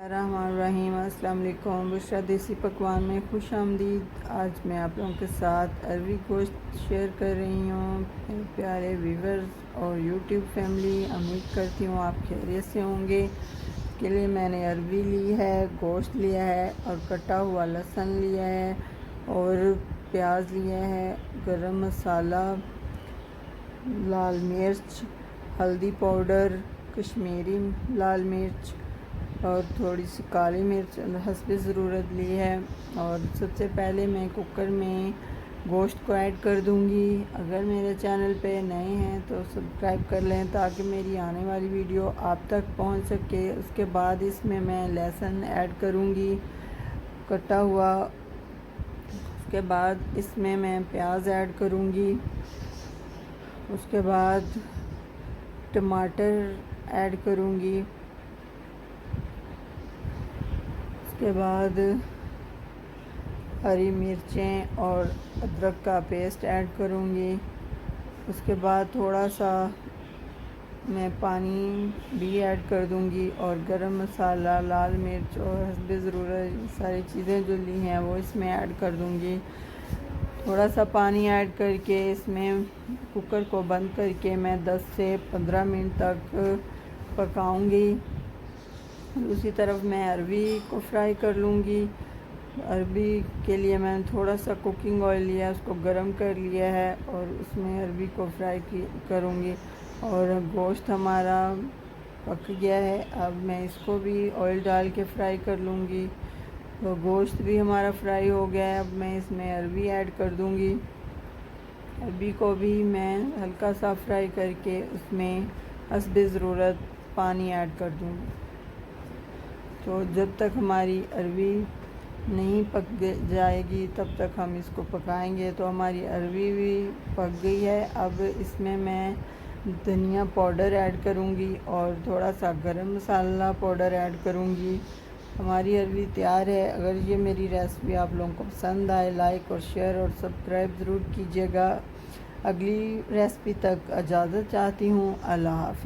रहीम अस्सलाम वालेकुम। बुशरा देसी पकवान में खुश आमदीद। आज मैं आप लोगों के साथ अरबी गोश्त शेयर कर रही हूँ। प्यारे व्यूवर्स और यूट्यूब फैमिली, उम्मीद करती हूँ आप खैरियत से होंगे। इसके लिए मैंने अरबी ली है, गोश्त लिया है और कटा हुआ लहसुन लिया है और प्याज लिया है, गरम मसाला, लाल मिर्च, हल्दी पाउडर, कश्मीरी लाल मिर्च और थोड़ी सी काली मिर्च हस्बे ज़रूरत ली है। और सबसे पहले मैं कुकर में गोश्त को ऐड कर दूंगी। अगर मेरे चैनल पे नए हैं तो सब्सक्राइब कर लें ताकि मेरी आने वाली वीडियो आप तक पहुंच सके। उसके बाद इसमें मैं लहसुन ऐड करूंगी कटा हुआ। उसके बाद इसमें मैं प्याज ऐड करूंगी। उसके बाद टमाटर ऐड करूंगी। उसके बाद हरी मिर्चें और अदरक का पेस्ट ऐड करूंगी। उसके बाद थोड़ा सा मैं पानी भी ऐड कर दूंगी और गरम मसाला, लाल मिर्च और हस्बे ज़रूरत सारी चीज़ें जो ली हैं वो इसमें ऐड कर दूंगी। थोड़ा सा पानी ऐड करके इसमें कुकर को बंद करके मैं 10 से 15 मिनट तक पकाऊंगी। दूसरी तरफ मैं अरबी को फ्राई कर लूँगी। अरबी के लिए मैंने थोड़ा सा कुकिंग ऑयल लिया, उसको गरम कर लिया है और उसमें अरबी को फ्राई करूँगी। और गोश्त हमारा पक गया है, अब मैं इसको भी ऑयल डाल के फ्राई कर लूँगी। तो गोश्त भी हमारा फ्राई हो गया है। अब मैं इसमें अरबी ऐड कर दूँगी। अरबी को भी मैं हल्का सा फ्राई करके उसमें हस्बे ज़रूरत पानी ऐड कर दूँगी। तो जब तक हमारी अरबी नहीं पक जाएगी तब तक हम इसको पकाएंगे। तो हमारी अरबी भी पक गई है। अब इसमें मैं धनिया पाउडर ऐड करूँगी और थोड़ा सा गरम मसाला पाउडर ऐड करूँगी। हमारी अरबी तैयार है। अगर ये मेरी रेसिपी आप लोगों को पसंद आए, लाइक और शेयर और सब्सक्राइब ज़रूर कीजिएगा। अगली रेसिपी तक इजाज़त चाहती हूँ। अल्लाह हाफ़िज़।